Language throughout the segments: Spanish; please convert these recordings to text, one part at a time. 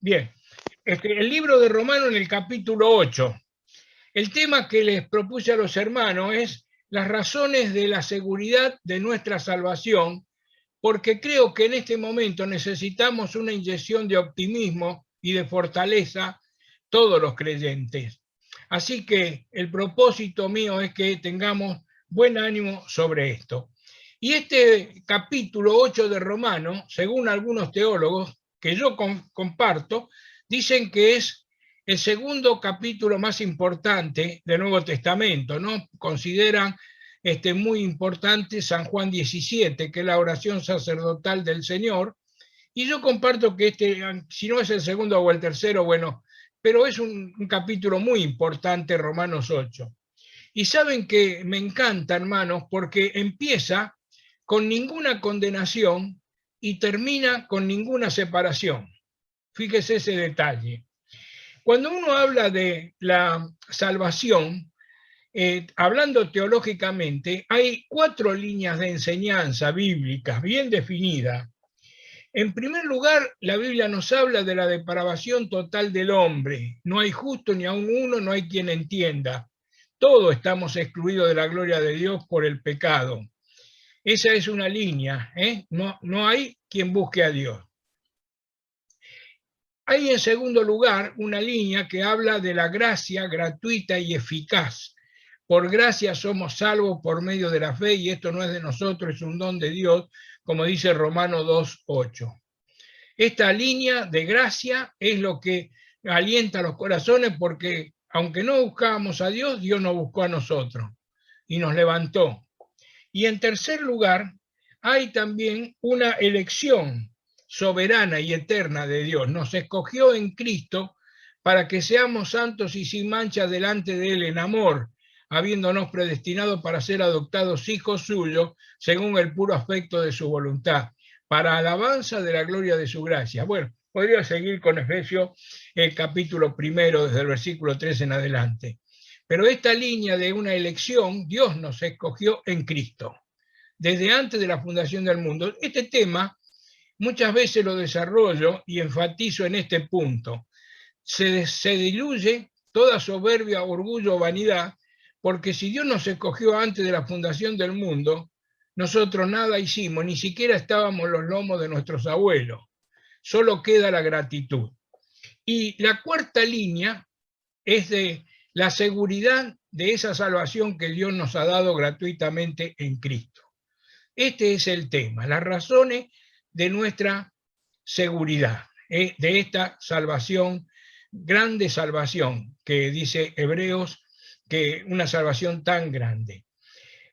Bien, el libro de Romano en el capítulo 8. El tema que les propuse a los hermanos es las razones de la seguridad de nuestra salvación, porque creo que en este momento necesitamos una inyección de optimismo y de fortaleza todos los creyentes. Así que el propósito mío es que tengamos buen ánimo sobre esto. Y este capítulo 8 de Romano, según algunos teólogos que yo comparto, dicen que es el segundo capítulo más importante del Nuevo Testamento, ¿no? Consideran muy importante San Juan 17, que es la oración sacerdotal del Señor, y yo comparto que si no es el segundo o el tercero, bueno, pero es un capítulo muy importante, Romanos 8. Y saben que me encanta, hermanos, porque empieza con ninguna condenación y termina con ninguna separación. Fíjese ese detalle. Cuando uno habla de la salvación, hablando teológicamente, hay 4 líneas de enseñanza bíblicas bien definidas. En primer lugar, la Biblia nos habla de la depravación total del hombre. No hay justo ni aun uno, no hay quien entienda. Todos estamos excluidos de la gloria de Dios por el pecado. Esa es una línea, ¿eh? No hay quien busque a Dios. Hay en segundo lugar una línea que habla de la gracia gratuita y eficaz. Por gracia somos salvos por medio de la fe y esto no es de nosotros, es un don de Dios, como dice Romanos 2:8. Esta línea de gracia es lo que alienta a los corazones porque aunque no buscábamos a Dios, Dios nos buscó a nosotros y nos levantó. Y en tercer lugar, hay también una elección soberana y eterna de Dios. Nos escogió en Cristo para que seamos santos y sin mancha delante de Él en amor, habiéndonos predestinado para ser adoptados hijos suyos según el puro afecto de su voluntad, para alabanza de la gloria de su gracia. Bueno, podría seguir con Efesios, el capítulo 1, desde el versículo 3 en adelante. Pero esta línea de una elección, Dios nos escogió en Cristo, desde antes de la fundación del mundo. Este tema muchas veces lo desarrollo y enfatizo en este punto. Se diluye toda soberbia, orgullo, vanidad, porque si Dios nos escogió antes de la fundación del mundo, nosotros nada hicimos, ni siquiera estábamos los lomos de nuestros abuelos. Solo queda la gratitud. Y la cuarta línea es de la seguridad de esa salvación que Dios nos ha dado gratuitamente en Cristo. Este es el tema, las razones de nuestra seguridad, de esta salvación, grande salvación, que dice Hebreos, que una salvación tan grande.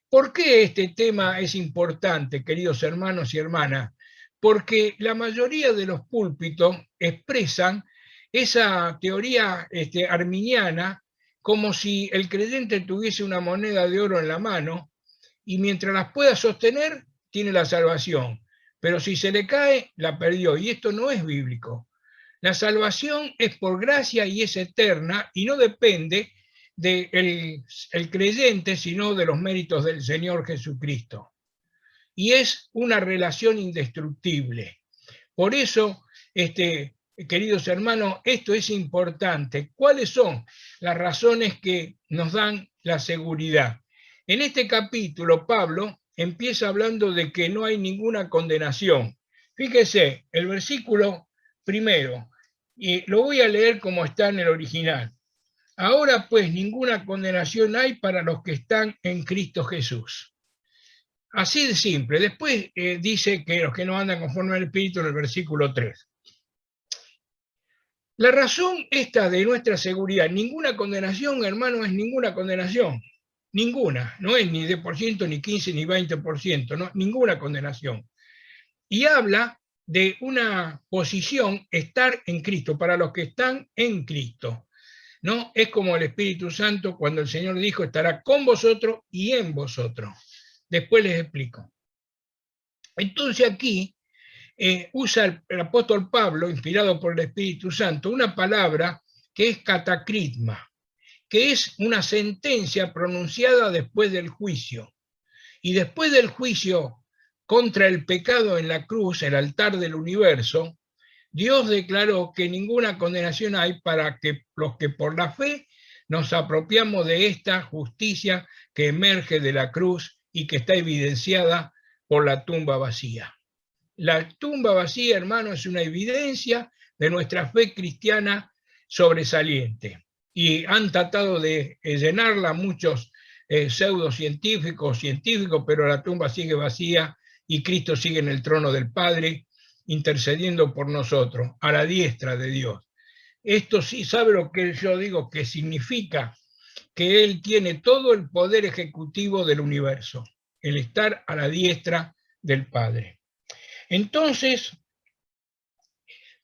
¿Por qué este tema es importante, queridos hermanos y hermanas? Porque la mayoría de los púlpitos expresan esa teoría arminiana como si el creyente tuviese una moneda de oro en la mano y mientras las pueda sostener, tiene la salvación. Pero si se le cae, la perdió. Y esto no es bíblico. La salvación es por gracia y es eterna y no depende del creyente, sino de los méritos del Señor Jesucristo. Y es una relación indestructible. Por eso, queridos hermanos, esto es importante. ¿Cuáles son las razones que nos dan la seguridad? En este capítulo, Pablo empieza hablando de que no hay ninguna condenación. Fíjese, el versículo 1, y lo voy a leer como está en el original. Ahora pues ninguna condenación hay para los que están en Cristo Jesús. Así de simple. Después dice que los que no andan conforme al Espíritu en el versículo 3. La razón esta de nuestra seguridad, ninguna condenación, hermano, es ninguna condenación. Ninguna. No es ni de por ciento, ni 15, ni 20%. No, ninguna condenación. Y habla de una posición, estar en Cristo, para los que están en Cristo. ¿No? Es como el Espíritu Santo cuando el Señor dijo, estará con vosotros y en vosotros. Después les explico. Entonces aquí usa el apóstol Pablo, inspirado por el Espíritu Santo, una palabra que es cataclisma, que es una sentencia pronunciada después del juicio. Y después del juicio contra el pecado en la cruz, el altar del universo, Dios declaró que ninguna condenación hay para que los que por la fe nos apropiamos de esta justicia que emerge de la cruz y que está evidenciada por la tumba vacía. La tumba vacía, hermano, es una evidencia de nuestra fe cristiana sobresaliente. Y han tratado de llenarla muchos pseudocientíficos, científicos, pero la tumba sigue vacía y Cristo sigue en el trono del Padre, intercediendo por nosotros, a la diestra de Dios. Esto sí, ¿sabe lo que yo digo? Que significa que Él tiene todo el poder ejecutivo del universo, el estar a la diestra del Padre. Entonces,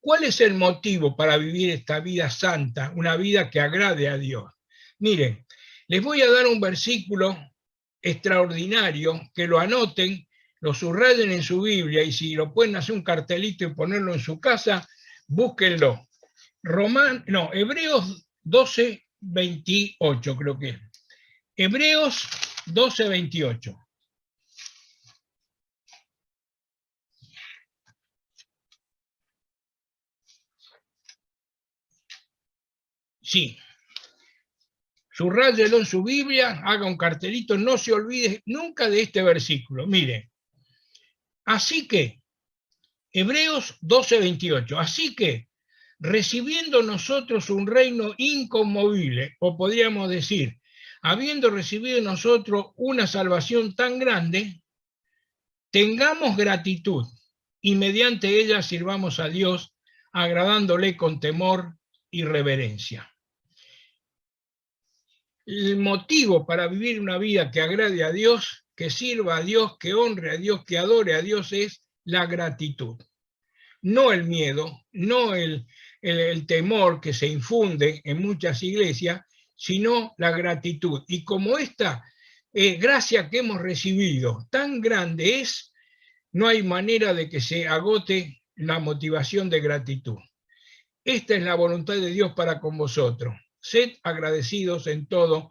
¿cuál es el motivo para vivir esta vida santa, una vida que agrade a Dios? Miren, les voy a dar un versículo extraordinario, que lo anoten, lo subrayen en su Biblia, y si lo pueden hacer un cartelito y ponerlo en su casa, búsquenlo. Hebreos 12, 28 creo que es. Hebreos 12, 28. Sí. Subráyelo en su Biblia, haga un cartelito, no se olvide nunca de este versículo. Mire, así que, Hebreos 12, 28, así que, recibiendo nosotros un reino inconmovible, o podríamos decir, habiendo recibido nosotros una salvación tan grande, tengamos gratitud y mediante ella sirvamos a Dios, agradándole con temor y reverencia. El motivo para vivir una vida que agrade a Dios, que sirva a Dios, que honre a Dios, que adore a Dios, es la gratitud. No el miedo, no el temor que se infunde en muchas iglesias, sino la gratitud. Y como esta gracia que hemos recibido tan grande es, no hay manera de que se agote la motivación de gratitud. Esta es la voluntad de Dios para con vosotros. Sed agradecidos en todo,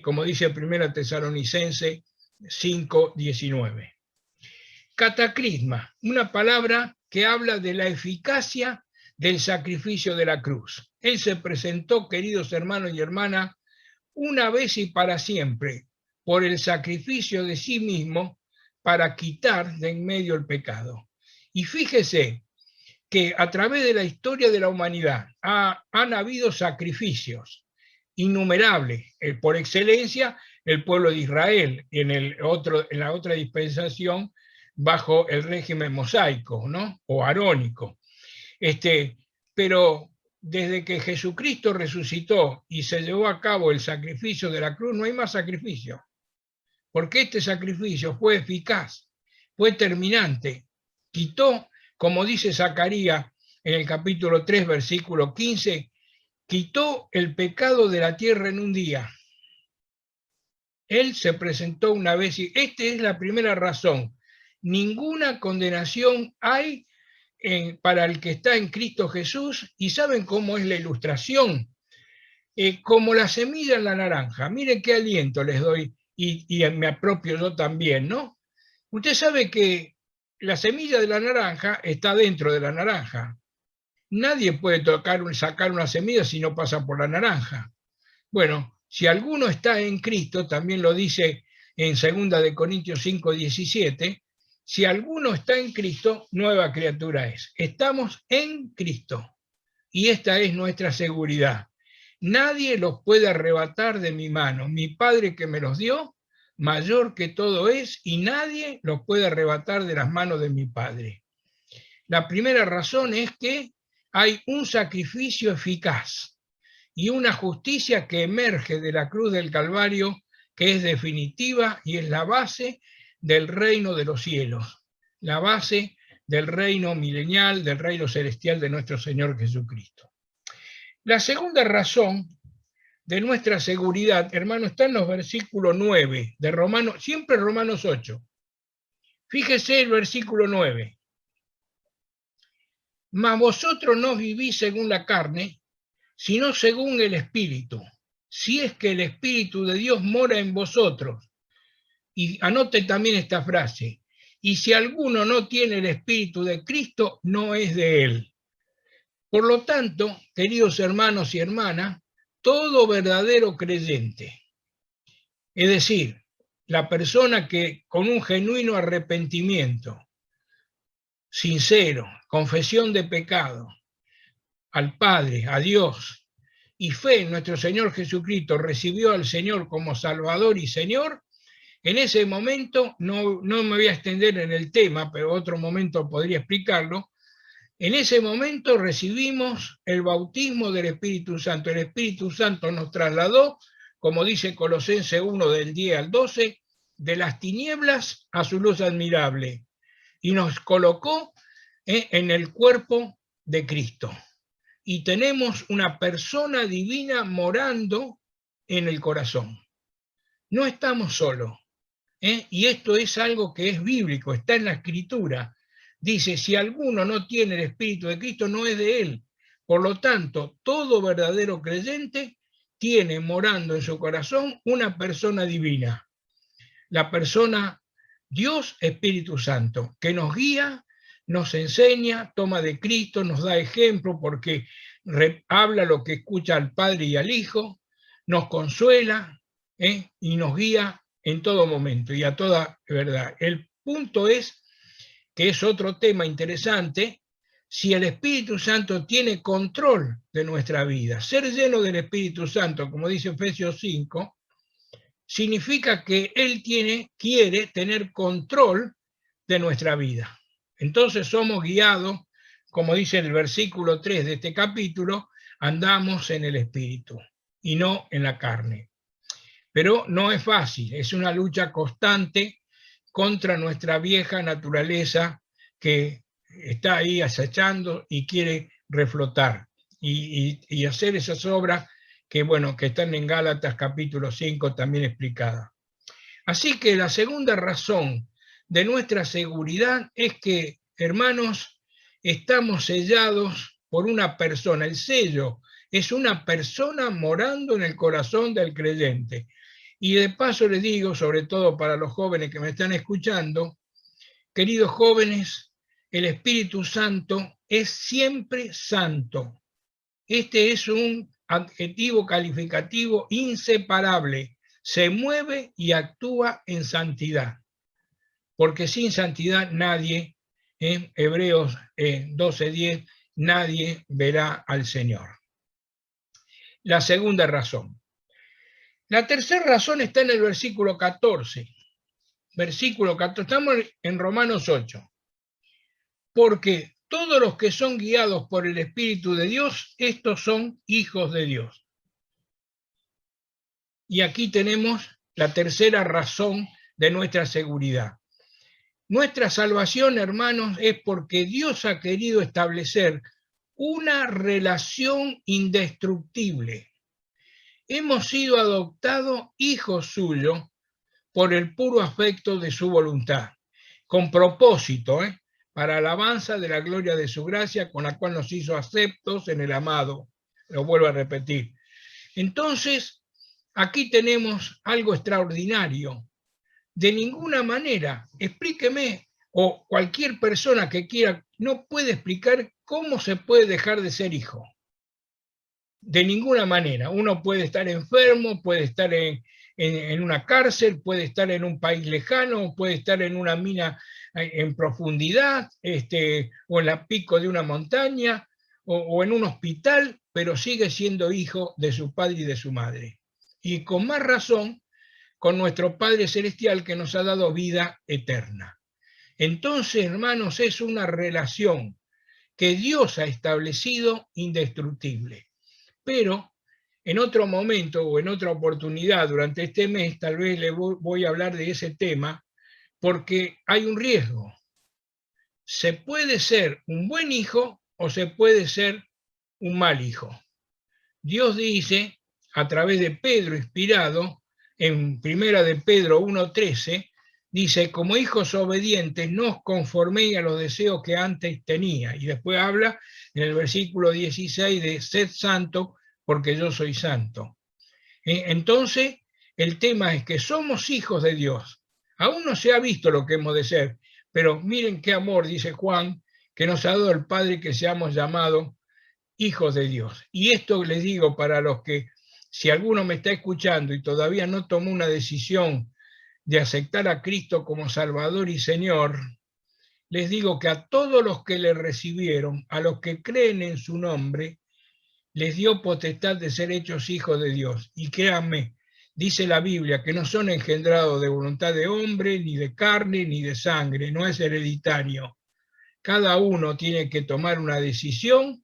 como dice 1 Tesalonicenses 5:19. Cataclisma, una palabra que habla de la eficacia del sacrificio de la cruz. Él se presentó, queridos hermanos y hermanas, una vez y para siempre, por el sacrificio de sí mismo para quitar de en medio el pecado. Y fíjese que a través de la historia de la humanidad han habido sacrificios innumerables. Por excelencia, el pueblo de Israel, en la otra dispensación, bajo el régimen mosaico, ¿no? O arónico. Pero desde que Jesucristo resucitó y se llevó a cabo el sacrificio de la cruz, no hay más sacrificio. Porque este sacrificio fue eficaz, fue terminante, quitó, como dice Zacarías en el capítulo 3, versículo 15, quitó el pecado de la tierra en un día. Él se presentó una vez y esta es la primera razón. Ninguna condenación hay para el que está en Cristo Jesús. ¿Y saben cómo es la ilustración? Como la semilla en la naranja. Miren qué aliento les doy y me apropio yo también, ¿no? Usted sabe que la semilla de la naranja está dentro de la naranja. Nadie puede sacar una semilla si no pasa por la naranja. Bueno, si alguno está en Cristo, también lo dice en 2 de Corintios 5:17, si alguno está en Cristo, nueva criatura es. Estamos en Cristo y esta es nuestra seguridad. Nadie los puede arrebatar de mi mano. Mi Padre que me los dio, mayor que todo es, y nadie los puede arrebatar de las manos de mi Padre. La primera razón es que hay un sacrificio eficaz y una justicia que emerge de la cruz del Calvario, que es definitiva y es la base del reino de los cielos, la base del reino milenial, del reino celestial de nuestro Señor Jesucristo. La segunda razón de nuestra seguridad, hermano, está en los versículos 9 de Romanos, siempre Romanos 8. Fíjese el versículo 9. Mas vosotros no vivís según la carne, sino según el Espíritu, si es que el Espíritu de Dios mora en vosotros. Y anote también esta frase, y si alguno no tiene el Espíritu de Cristo, no es de él. Por lo tanto, queridos hermanos y hermanas, todo verdadero creyente, es decir, la persona que con un genuino arrepentimiento, sincero, confesión de pecado al Padre, a Dios, y fe en nuestro Señor Jesucristo, recibió al Señor como Salvador y Señor, en ese momento, no me voy a extender en el tema, pero otro momento podría explicarlo, en ese momento recibimos el bautismo del Espíritu Santo. El Espíritu Santo nos trasladó, como dice Colosenses 1 del 10 al 12, de las tinieblas a su luz admirable y nos colocó en el cuerpo de Cristo. Y tenemos una persona divina morando en el corazón. No estamos solos. Y esto es algo que es bíblico, está en la Escritura. Dice, si alguno no tiene el Espíritu de Cristo, no es de él. Por lo tanto, todo verdadero creyente tiene morando en su corazón una persona divina. La persona Dios Espíritu Santo, que nos guía, nos enseña, toma de Cristo, nos da ejemplo porque habla lo que escucha al Padre y al Hijo, nos consuela y nos guía en todo momento y a toda verdad. El punto es, que es otro tema interesante, si el Espíritu Santo tiene control de nuestra vida. Ser lleno del Espíritu Santo, como dice Efesios 5, significa que Él quiere tener control de nuestra vida. Entonces somos guiados, como dice el versículo 3 de este capítulo, andamos en el Espíritu y no en la carne. Pero no es fácil, es una lucha constante contra nuestra vieja naturaleza que está ahí acechando y quiere reflotar y hacer esas obras que, bueno, que están en Gálatas capítulo 5 también explicadas. Así que la segunda razón de nuestra seguridad es que, hermanos, estamos sellados por una persona. El sello es una persona morando en el corazón del creyente. Y de paso les digo, sobre todo para los jóvenes que me están escuchando, queridos jóvenes, el Espíritu Santo es siempre santo. Este es un adjetivo calificativo inseparable. Se mueve y actúa en santidad. Porque sin santidad nadie, en Hebreos 12:10, nadie verá al Señor. La segunda razón. La tercera razón está en el versículo 14. Versículo 14, estamos en Romanos 8. Porque todos los que son guiados por el Espíritu de Dios, estos son hijos de Dios. Y aquí tenemos la tercera razón de nuestra seguridad. Nuestra salvación, hermanos, es porque Dios ha querido establecer una relación indestructible. Hemos sido adoptados hijos suyos por el puro afecto de su voluntad, con propósito, para alabanza de la gloria de su gracia, con la cual nos hizo aceptos en el amado. Lo vuelvo a repetir. Entonces, aquí tenemos algo extraordinario. De ninguna manera, explíqueme, o cualquier persona que quiera, no puede explicar cómo se puede dejar de ser hijo. De ninguna manera. Uno puede estar enfermo, puede estar en una cárcel, puede estar en un país lejano, puede estar en una mina en profundidad, o en la pico de una montaña, o en un hospital, pero sigue siendo hijo de su padre y de su madre. Y con más razón, con nuestro Padre Celestial que nos ha dado vida eterna. Entonces, hermanos, es una relación que Dios ha establecido indestructible. Pero en otro momento o en otra oportunidad durante este mes, tal vez le voy a hablar de ese tema, porque hay un riesgo. Se puede ser un buen hijo o se puede ser un mal hijo. Dios dice, a través de Pedro inspirado, en Primera de Pedro 1:13, dice, como hijos obedientes, no os conforméis a los deseos que antes tenía. Y después habla en el versículo 16 de sed santo, porque yo soy santo. Entonces, el tema es que somos hijos de Dios. Aún no se ha visto lo que hemos de ser, pero miren qué amor, dice Juan, que nos ha dado el Padre que seamos llamados hijos de Dios. Y esto les digo para los que, si alguno me está escuchando y todavía no tomó una decisión de aceptar a Cristo como Salvador y Señor, les digo que a todos los que le recibieron, a los que creen en su nombre, les dio potestad de ser hechos hijos de Dios. Y créanme, dice la Biblia, que no son engendrados de voluntad de hombre, ni de carne, ni de sangre, no es hereditario. Cada uno tiene que tomar una decisión,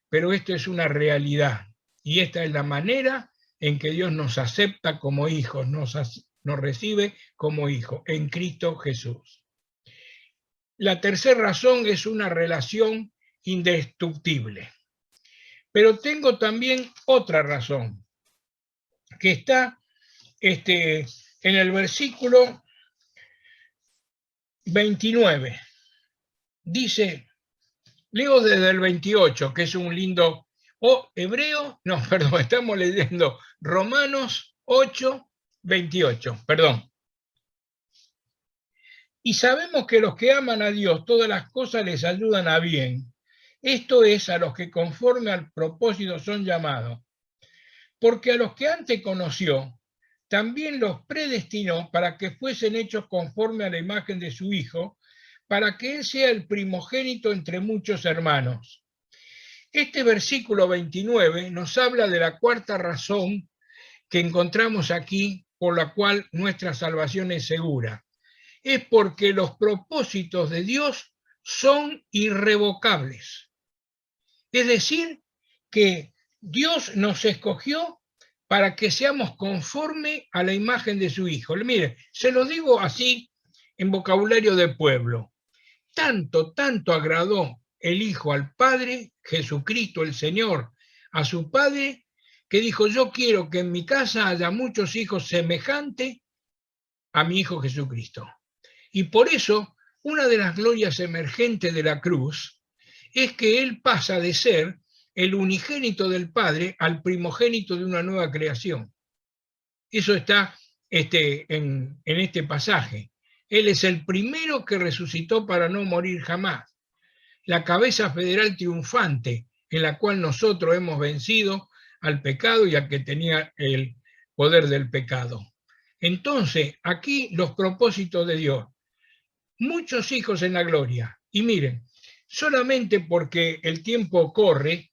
pero esto es una realidad. Y esta es la manera en que Dios nos acepta como hijos, nos recibe como hijos, en Cristo Jesús. La tercera razón es una relación indestructible. Pero tengo también otra razón, que está en el versículo 29. Dice, leo desde el 28, que es un lindo, hebreo, no, perdón, estamos leyendo Romanos 8, 28, perdón. Y sabemos que los que aman a Dios, todas las cosas les ayudan a bien. Esto es, a los que conforme al propósito son llamados. Porque a los que antes conoció, también los predestinó para que fuesen hechos conforme a la imagen de su Hijo, para que Él sea el primogénito entre muchos hermanos. Este versículo 29 nos habla de la cuarta razón que encontramos aquí por la cual nuestra salvación es segura. Es porque los propósitos de Dios son irrevocables. Es decir, que Dios nos escogió para que seamos conforme a la imagen de su Hijo. Mire, se lo digo así en vocabulario de pueblo. Tanto agradó el Hijo al Padre, Jesucristo el Señor, a su Padre, que dijo, yo quiero que en mi casa haya muchos hijos semejantes a mi Hijo Jesucristo. Y por eso, una de las glorias emergentes de la cruz es que Él pasa de ser el unigénito del Padre al primogénito de una nueva creación. Eso está en este pasaje. Él es el primero que resucitó para no morir jamás. La cabeza federal triunfante en la cual nosotros hemos vencido al pecado y al que tenía el poder del pecado. Entonces, aquí los propósitos de Dios. Muchos hijos en la gloria. Y miren, solamente porque el tiempo corre,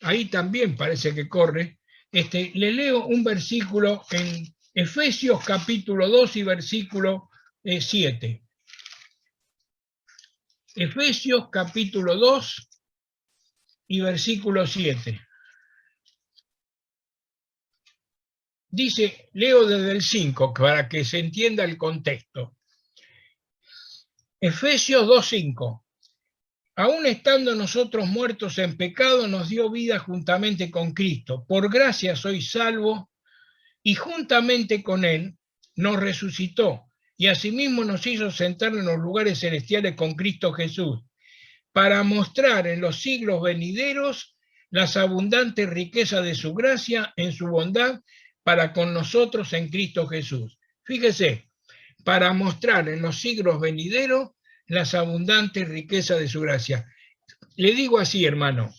ahí también parece que corre, le leo un versículo en Efesios capítulo 2 y versículo 7. Efesios capítulo 2 y versículo 7. Dice, leo desde el 5 para que se entienda el contexto. Efesios 2:5. Aún estando nosotros muertos en pecado, nos dio vida juntamente con Cristo. Por gracia sois salvos, y juntamente con Él nos resucitó, y asimismo nos hizo sentar en los lugares celestiales con Cristo Jesús, para mostrar en los siglos venideros las abundantes riquezas de su gracia en su bondad para con nosotros en Cristo Jesús. Fíjese, para mostrar en los siglos venideros las abundantes riquezas de su gracia. Le digo así, hermano,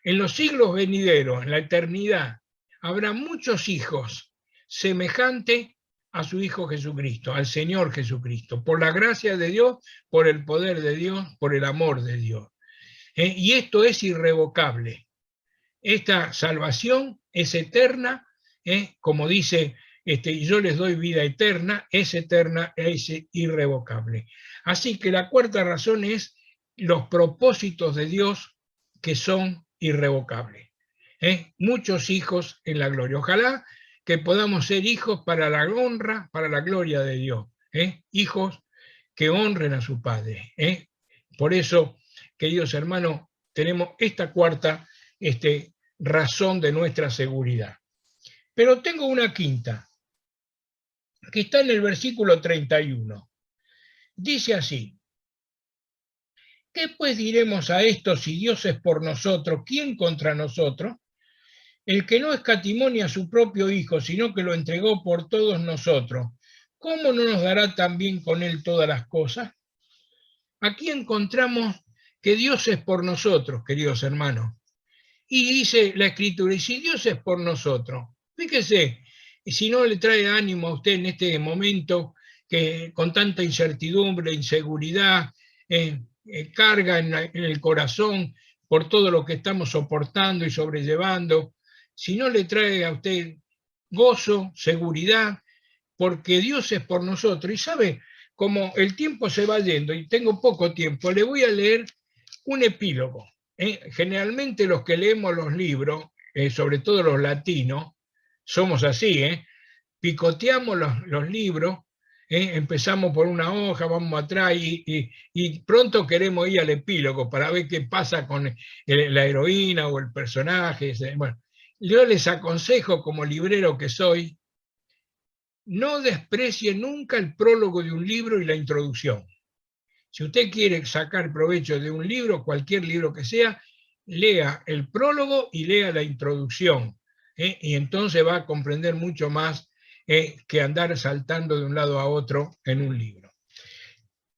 en los siglos venideros, en la eternidad, habrá muchos hijos semejantes a su Hijo Jesucristo, al Señor Jesucristo, por la gracia de Dios, por el poder de Dios, por el amor de Dios. Y esto es irrevocable. Esta salvación es eterna, como dice, yo les doy vida eterna, es irrevocable. Así que la cuarta razón es los propósitos de Dios que son irrevocables. Muchos hijos en la gloria. Ojalá que podamos ser hijos para la honra, para la gloria de Dios. Hijos que honren a su Padre. Por eso, queridos hermanos, tenemos esta cuarta razón de nuestra seguridad. Pero tengo una quinta, que está en el versículo 31. Dice así, ¿qué pues diremos a esto si Dios es por nosotros? ¿Quién contra nosotros? El que no escatimó ni a su propio Hijo, sino que lo entregó por todos nosotros, ¿cómo no nos dará también con Él todas las cosas? Aquí encontramos que Dios es por nosotros, queridos hermanos. Y dice la Escritura, y si Dios es por nosotros, fíjese, y si no le trae ánimo a usted en este momento, que con tanta incertidumbre, inseguridad, carga en el corazón por todo lo que estamos soportando y sobrellevando, si no le trae a usted gozo, seguridad, porque Dios es por nosotros. Y sabe, como el tiempo se va yendo y tengo poco tiempo, le voy a leer un epílogo. Generalmente los que leemos los libros, sobre todo los latinos, somos así, picoteamos los libros, empezamos por una hoja, vamos atrás y pronto queremos ir al epílogo para ver qué pasa con la heroína o el personaje. Bueno, yo les aconsejo, como librero que soy, no desprecie nunca el prólogo de un libro y la introducción. Si usted quiere sacar provecho de un libro, cualquier libro que sea, lea el prólogo y lea la introducción, y entonces va a comprender mucho más que andar saltando de un lado a otro en un libro.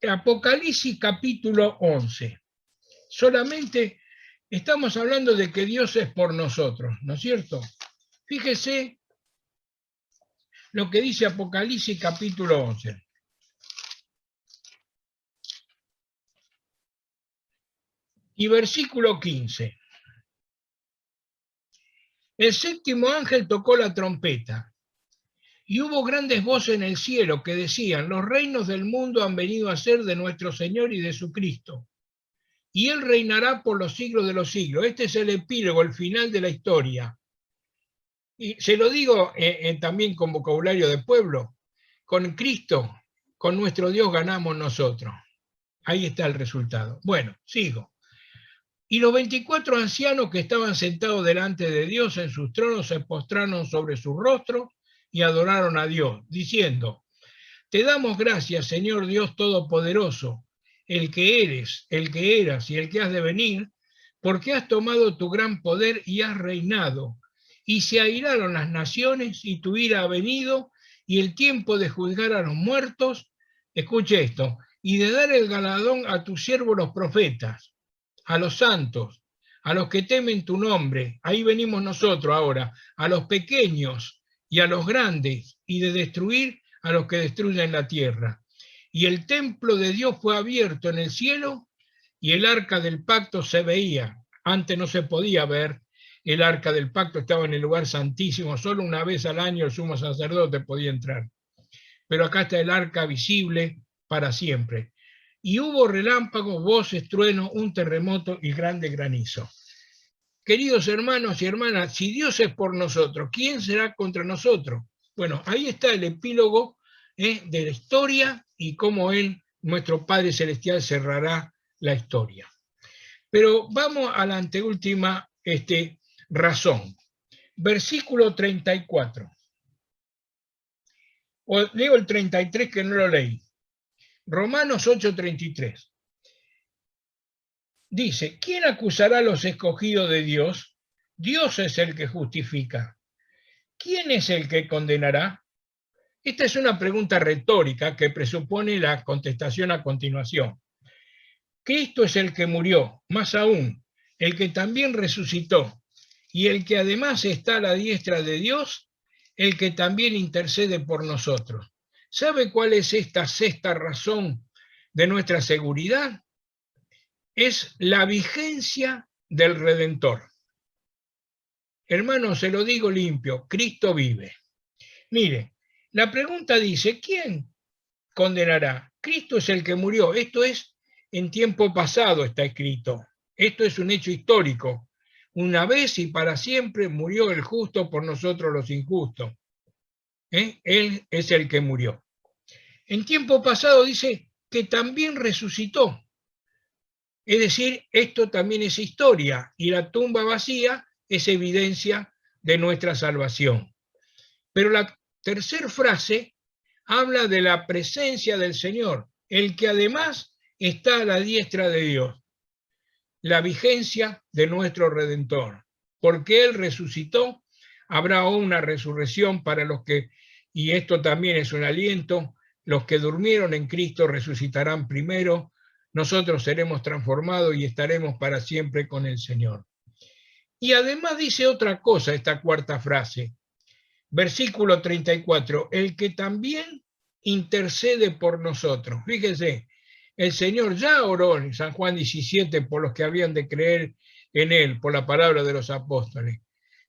Apocalipsis capítulo 11. Solamente estamos hablando de que Dios es por nosotros, ¿no es cierto? Fíjese lo que dice Apocalipsis capítulo 11. Y versículo 15. El séptimo ángel tocó la trompeta, y hubo grandes voces en el cielo que decían: los reinos del mundo han venido a ser de nuestro Señor y de su Cristo, y Él reinará por los siglos de los siglos. Este es el epílogo, el final de la historia. Y se lo digo también con vocabulario de pueblo: con Cristo, con nuestro Dios ganamos nosotros. Ahí está el resultado. Bueno, sigo. Y los 24 ancianos que estaban sentados delante de Dios en sus tronos se postraron sobre su rostro y adoraron a Dios, diciendo: te damos gracias, Señor Dios Todopoderoso, el que eres, el que eras y el que has de venir, porque has tomado tu gran poder y has reinado, y se airaron las naciones y tu ira ha venido, y el tiempo de juzgar a los muertos, escuche esto, y de dar el galardón a tus siervos los profetas, a los santos, a los que temen tu nombre, ahí venimos nosotros ahora, a los pequeños y a los grandes, y de destruir a los que destruyen la tierra. Y el templo de Dios fue abierto en el cielo, y el arca del pacto se veía. Antes no se podía ver, el arca del pacto estaba en el lugar santísimo, solo una vez al año el sumo sacerdote podía entrar. Pero acá está el arca visible para siempre. Y hubo relámpagos, voces, truenos, un terremoto y grande granizo. Queridos hermanos y hermanas, si Dios es por nosotros, ¿quién será contra nosotros? Bueno, ahí está el epílogo de la historia y cómo Él, nuestro Padre Celestial, cerrará la historia. Pero vamos a la anteúltima razón. Versículo 34. O leo el 33 que no lo leí. Romanos 8:33. Dice: ¿quién acusará a los escogidos de Dios? Dios es el que justifica. ¿Quién es el que condenará? Esta es una pregunta retórica que presupone la contestación a continuación. Cristo es el que murió, más aún, el que también resucitó, y el que además está a la diestra de Dios, el que también intercede por nosotros. ¿Sabe cuál es esta sexta razón de nuestra seguridad? Es la vigencia del Redentor. Hermano, se lo digo limpio, Cristo vive. Mire, la pregunta dice: ¿quién condenará? Cristo es el que murió. Esto es en tiempo pasado, está escrito. Esto es un hecho histórico. Una vez y para siempre murió el justo por nosotros los injustos. Él es el que murió. En tiempo pasado dice que también resucitó. Es decir, esto también es historia, y la tumba vacía es evidencia de nuestra salvación. Pero la tercera frase habla de la presencia del Señor, el que además está a la diestra de Dios, la vigencia de nuestro Redentor. Porque Él resucitó, habrá una resurrección para los que, y esto también es un aliento, los que durmieron en Cristo resucitarán primero, nosotros seremos transformados y estaremos para siempre con el Señor. Y además dice otra cosa esta cuarta frase, versículo 34, el que también intercede por nosotros. Fíjese, el Señor ya oró en San Juan 17 por los que habían de creer en Él, por la palabra de los apóstoles.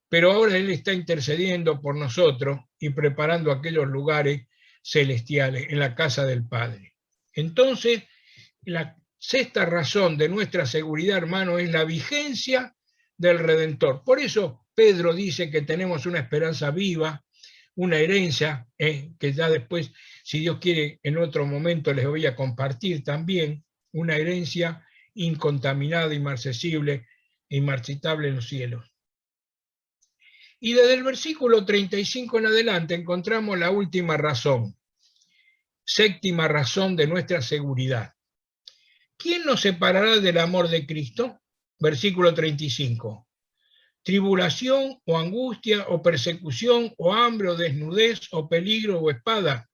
Pero ahora Él está intercediendo por nosotros y preparando aquellos lugares celestiales en la casa del Padre. Entonces, la sexta razón de nuestra seguridad, hermano, es la vigencia del Redentor. Por eso Pedro dice que tenemos una esperanza viva, una herencia, que ya después, si Dios quiere, en otro momento les voy a compartir también, una herencia incontaminada, inmarcesible e inmarcitable en los cielos. Y desde el versículo 35 en adelante encontramos la última razón, séptima razón de nuestra seguridad. ¿Quién nos separará del amor de Cristo? Versículo 35. Tribulación o angustia o persecución o hambre o desnudez o peligro o espada,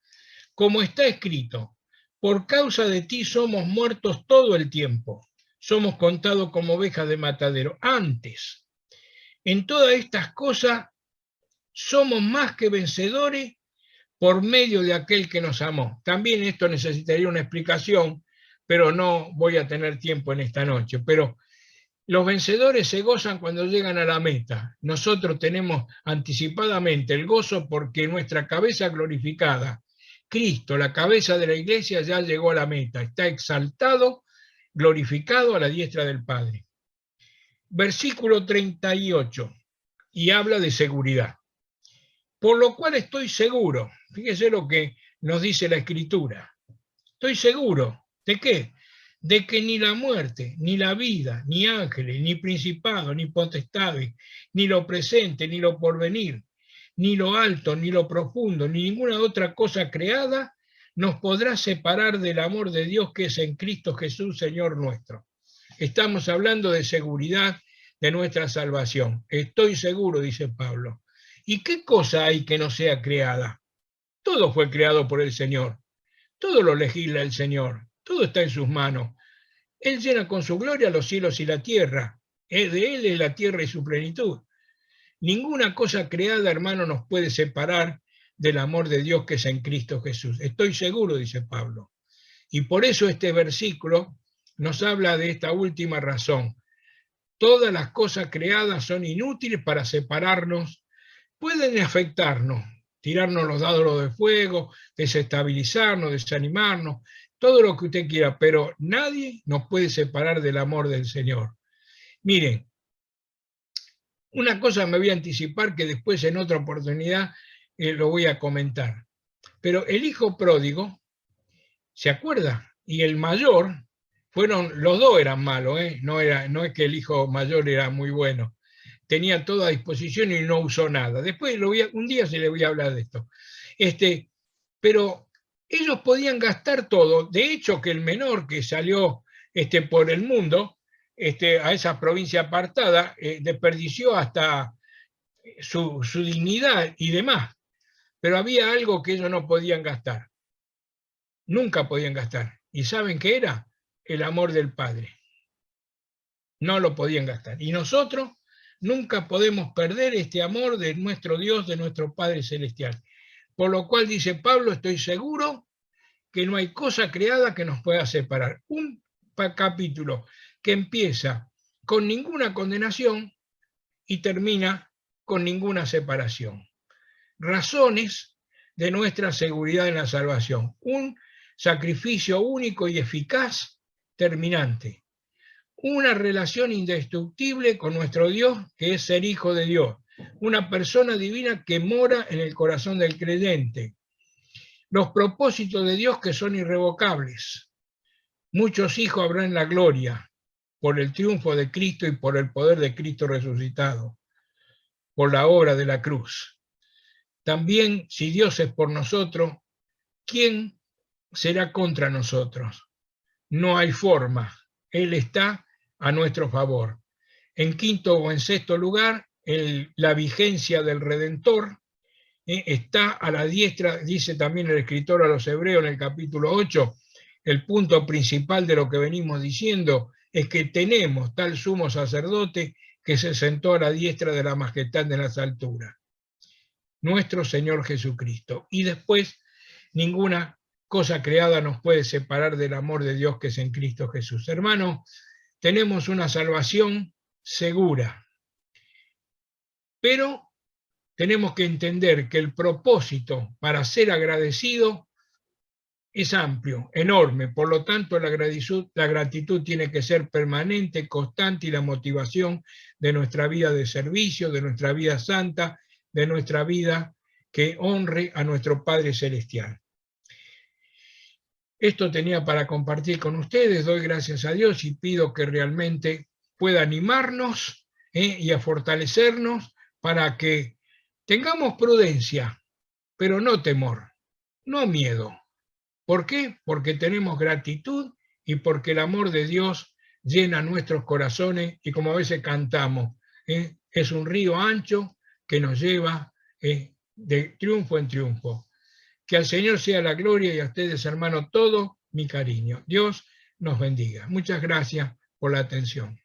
como está escrito, por causa de ti somos muertos todo el tiempo, somos contados como ovejas de matadero. Antes, en todas estas cosas somos más que vencedores por medio de aquel que nos amó. También esto necesitaría una explicación, pero no voy a tener tiempo en esta noche. Pero los vencedores se gozan cuando llegan a la meta. Nosotros tenemos anticipadamente el gozo porque nuestra cabeza glorificada, Cristo, la cabeza de la iglesia, ya llegó a la meta. Está exaltado, glorificado a la diestra del Padre. Versículo 38, y habla de seguridad. Por lo cual estoy seguro, fíjese lo que nos dice la Escritura, estoy seguro, ¿de qué? De que ni la muerte, ni la vida, ni ángeles, ni principados, ni potestades, ni lo presente, ni lo porvenir, ni lo alto, ni lo profundo, ni ninguna otra cosa creada nos podrá separar del amor de Dios que es en Cristo Jesús, Señor nuestro. Estamos hablando de seguridad de nuestra salvación. Estoy seguro, dice Pablo. ¿Y qué cosa hay que no sea creada? Todo fue creado por el Señor. Todo lo legisla el Señor. Todo está en sus manos. Él llena con su gloria los cielos y la tierra. De Él es la tierra y su plenitud. Ninguna cosa creada, hermano, nos puede separar del amor de Dios que es en Cristo Jesús. Estoy seguro, dice Pablo. Y por eso este versículo nos habla de esta última razón. Todas las cosas creadas son inútiles para separarnos. Pueden afectarnos, tirarnos los dados de fuego, desestabilizarnos, desanimarnos, todo lo que usted quiera, pero nadie nos puede separar del amor del Señor. Miren, una cosa me voy a anticipar que después en otra oportunidad lo voy a comentar. Pero el hijo pródigo, ¿se acuerda? Y el mayor, los dos eran malos, no es que el hijo mayor era muy bueno. Tenía toda a disposición y no usó nada. Después un día se le voy a hablar de esto. Pero ellos podían gastar todo. De hecho, que el menor que salió por el mundo, a esa provincia apartada, desperdició hasta su dignidad y demás. Pero había algo que ellos no podían gastar. Nunca podían gastar. ¿Y saben qué era? El amor del Padre. No lo podían gastar. Y nosotros nunca podemos perder este amor de nuestro Dios, de nuestro Padre Celestial. Por lo cual, dice Pablo, estoy seguro que no hay cosa creada que nos pueda separar. Un capítulo que empieza con ninguna condenación y termina con ninguna separación. Razones de nuestra seguridad en la salvación. Un sacrificio único y eficaz, terminante. Una relación indestructible con nuestro Dios, que es ser hijo de Dios. Una persona divina que mora en el corazón del creyente. Los propósitos de Dios que son irrevocables. Muchos hijos habrá en la gloria por el triunfo de Cristo y por el poder de Cristo resucitado, por la obra de la cruz. También, si Dios es por nosotros, ¿quién será contra nosotros? No hay forma. Él está a nuestro favor. En quinto o en sexto lugar, la vigencia del Redentor está a la diestra, dice también el escritor a los Hebreos en el capítulo 8, el punto principal de lo que venimos diciendo es que tenemos tal sumo sacerdote que se sentó a la diestra de la majestad de las alturas, nuestro Señor Jesucristo. Y después, ninguna cosa creada nos puede separar del amor de Dios que es en Cristo Jesús. Hermano, tenemos una salvación segura, pero tenemos que entender que el propósito para ser agradecido es amplio, enorme. Por lo tanto, la gratitud tiene que ser permanente, constante, y la motivación de nuestra vida de servicio, de nuestra vida santa, de nuestra vida que honre a nuestro Padre Celestial. Esto tenía para compartir con ustedes. Doy gracias a Dios y pido que realmente pueda animarnos y a fortalecernos para que tengamos prudencia, pero no temor, no miedo. ¿Por qué? Porque tenemos gratitud y porque el amor de Dios llena nuestros corazones y, como a veces cantamos, es un río ancho que nos lleva de triunfo en triunfo. Que al Señor sea la gloria y a ustedes, hermanos, todo mi cariño. Dios nos bendiga. Muchas gracias por la atención.